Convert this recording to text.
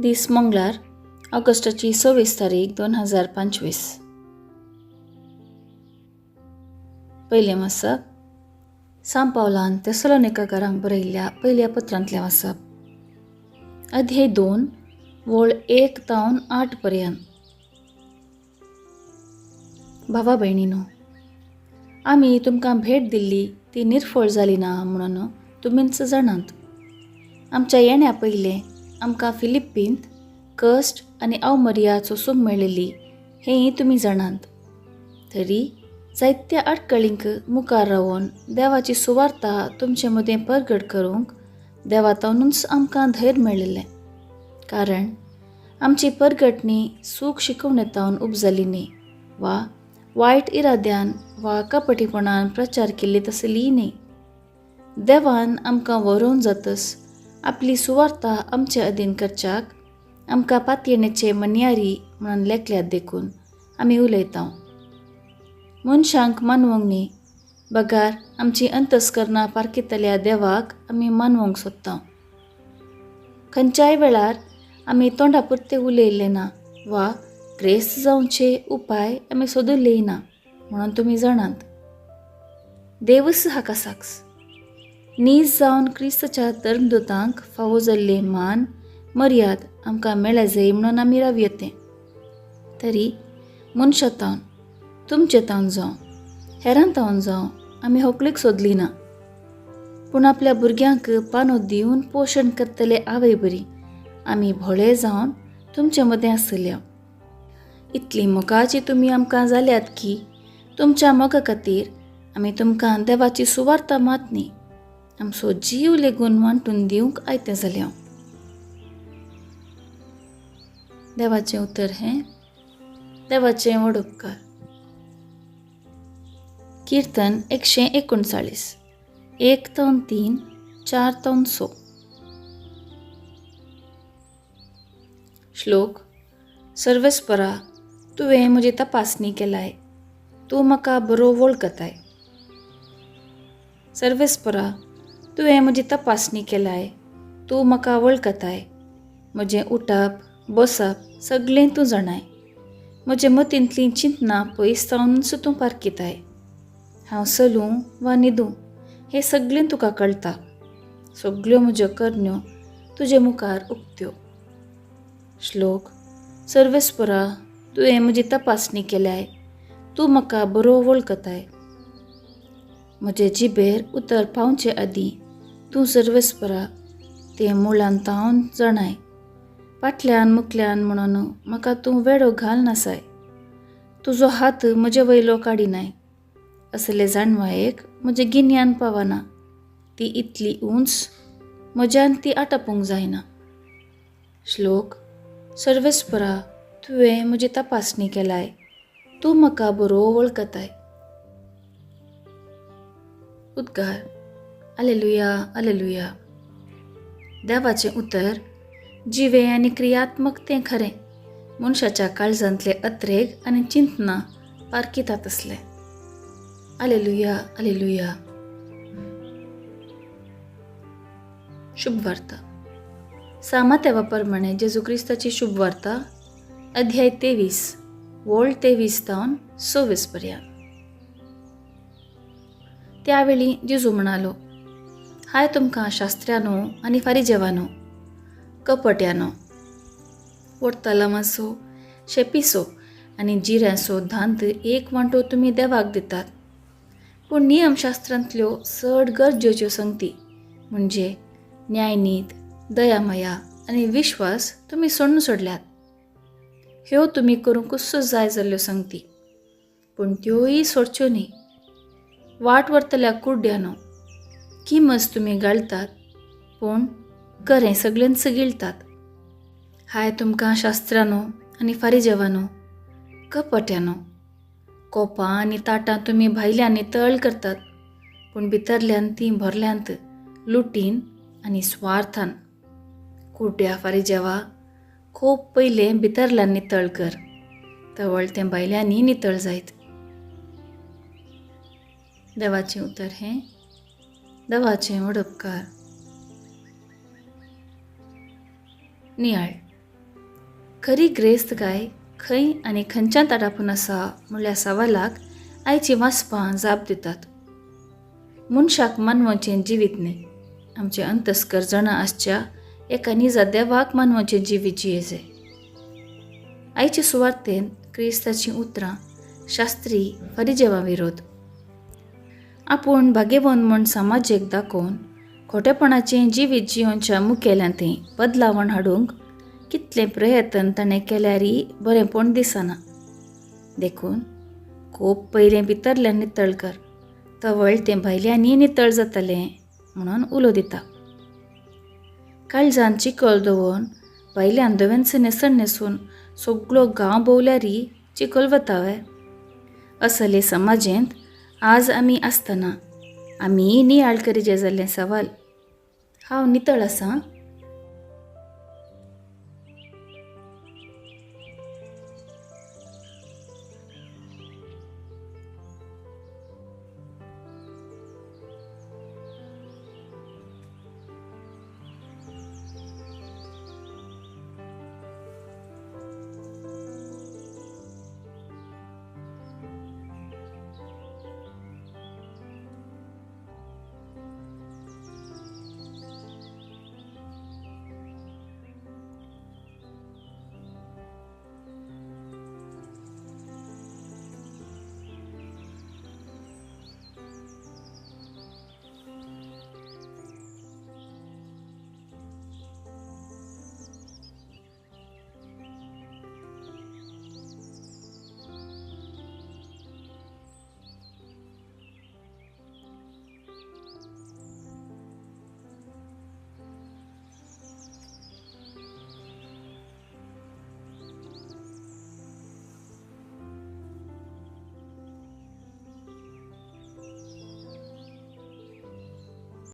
दीस मंगळार ऑगस्टाची 26 तारीख 2025. पयलें वाचप सांत पावलान तेसलोनिकाकारांक बरयल्ल्या पयल्या पत्रांतलें वाचप. अध्याय 2 वळ 1 ते 8 पर्यंत. भावा भयणीनो, आमी तुमकां भेट दिल्ली ती निर्फळ जाली ना म्हणून तुमीच जाणात. आमच्या येण्या पयलें आमकां फिलिप्पींत कश्ट आनी अवमर्याद सोसूंक मेळिल्ली हेंय तुमी जाणात. तरी जायत्या आडकळींक मुखार रावन देवाची सुवार्ता तुमचे मदें परगट करूंक देवातावनूच आमकां धैर्य मेळिल्लें. कारण आमची परगटणी सूख शिकवणेतावन उपजली न्ही, वा वायट इराद्यान वा कपटीपणान प्रचार केल्ली तसली न्ही. देवान आमकां व्हरोवन जातस आपली सुवार्ता आमचे अधीन करच्याक आमकां पातयेणेचे मन्यारी म्हणून लेखल्यात देखून आमी उलयता. मनशांक मानवंक न्ही, बगार आमची अंतस्करणां पारखितल्या देवाक आमी मानवंक सोदता. खंयच्याय वेळार आमी तोंडापुरते उलयल्ले ना वा क्रेस्त जावचे उपाय आमी सोदुल्लेय ना म्हणून तुमी जाणात. देवच हाका साक्ष. नीज जावन क्रिस्ताच्या धर्मदूतांक फावो जाल्ले मान मर्याद आमकां मेळ्ळे जाय म्हणून आमी रावयते. तरी मनशां तुमचे तावन जावं हेरां तावन जावं आमी होकलीक सोदली ना, पूण आपल्या भुरग्यांक पानो दिवन पोशण करतले आवय बरी आमी भोळे जावन तुमचे मदें आसल्या. इतली मोगाची तुमी आमकां जाल्यात की तुमच्या मोगा खातीर आमी तुमकां देवाची सुवार्ता मात न्ही, आमचो जीव लेगून वांटून दिवंक आयते जाल्या. देवाचें उतर हें देवाचें व्हड उपकार. कीर्तन 139 1 ते 3 4 ते 6. श्लोक. सर्वेस्परा, तुवें म्हजी तपासणी केलाय, तूं म्हाका बरो वळखताय. सर्वेस्परा, तुवें म्हजी तपासणी केलाय, तूं म्हाका वळखताय. म्हजें उठप बसप सगळें तूं जाणाय. म्हजे मतींतलीं चिंतनां पयस जावनूच तूं पारखिताय. हांव चलूं वा न्हिदूं हें सगळें तुका कळटा. सगळ्यो म्हज्यो करण्यो तुजे मुखार उक्त्यो. श्लोक. सर्वेस्परा, तुवें म्हजी तपासणी केल्याय, तूं म्हाका बरो वळखताय. म्हजे जिबेर उतर पावचे आदीं तूं सर्वेस्परा तें मुळान तावन जाणाय. फाटल्यान मुखल्यान म्हणून म्हाका तूं वेडो घाल नासाय. तुजो हात म्हजे वयलो काडिनाय. असले जाणवायेक म्हजें गिन्यान पावना. ती इतली उंच म्हज्यान ती आटापूंक जायना. श्लोक. सर्वेस्परा, तुवें म्हजी तपासणी केलाय, तूं म्हाका बरो वळखताय. उद्गार. आलेलुया आलेलुया. देवाचें उतर जिवे आनी क्रियात्मक तें खरें. मनशाच्या काळजांतले अत्रेग आनी चिंतनां पारखितात असलें. आलेलुया आलेलुया. शुभवार्ता. सामात्या प्रमाणे जेजू क्रिस्ताची शुभवार्ता अध्याय 23 वळ 23 ते 26 पर्यंत. त्यावेळी जेजू म्हणालो, हाय तुमकां शास्त्र्यानो आनी फारिजेवानो, कपट्यानो, वट्टलामाचो शेपीचो आनी जिऱ्याचो धांत एक वांटो तुमी देवाक दितात. पूण नियमशास्त्रांतल्यो चड गरजेच्यो संगती म्हणजे न्यायनीत, दयामया आनी विश्वास तुमी सोडून सोडल्यात. ह्यो तुमी करूंकच जाय जाल्ल्यो संगती, पूण त्योय सोडच्यो न्ही. वाट व्हरतल्या कुड्ड्यानो, किमस तुमी घालतात पूण खरें सगळ्यांच गिळतात. हाय तुमकां शास्त्रांनो आनी फारिजेवानो, कपट्यानो, कोपां आनी ताटां तुमी भायल्यान नितळ करतात, पूण भितरल्यान तीं भरल्यांत लुटीन आनी स्वार्थान. कुड्ड्या फारिजेवा, खूब पयलें भितरल्यान नितळ कर, तवळ तें भायल्यांनी नितळ जायत. देवाचें उतर हें देवाचें व्हड उपकार. नियाळ. खरी ग्रेस्त काय खंय आनी खंयच्या तडापून आसा म्हणल्या सवालाक आयची वाचपां जाप दितात. मनशाक मानवाचें जिवीत न्ही, आमचे अंतस्कर जाणा आसच्या एका निजा देवाक मानवाचें जिवीत जियेजे. आयचे सुवातेन क्रिस्ताचीं उतरां शास्त्री फरिजेवां विरोध. आपूण भाग्यवन म्हूण समाजीक दाखोवन खोटेपणाचें जिवीत जियोवच्या मुखेल्यांतय बदलावण हाडूंक कितले प्रयत्न ताणें केल्यारय बरेंपण दिसना. देखून खूब पयलें भितरल्यान नितळ कर, तवळ तें भायल्यांनी नितळ जातलें म्हणून उलो दिता. काळजान चिकल दवरून भायल्यान धवेंच नेसण न्हेसून सगळो गांव भोंवल्यारय चिकल वतावे. असले समाजेंत आज आमी आसतना आमी नियाळ करीचे जाल्लें सवाल. हांव नितळ आसां?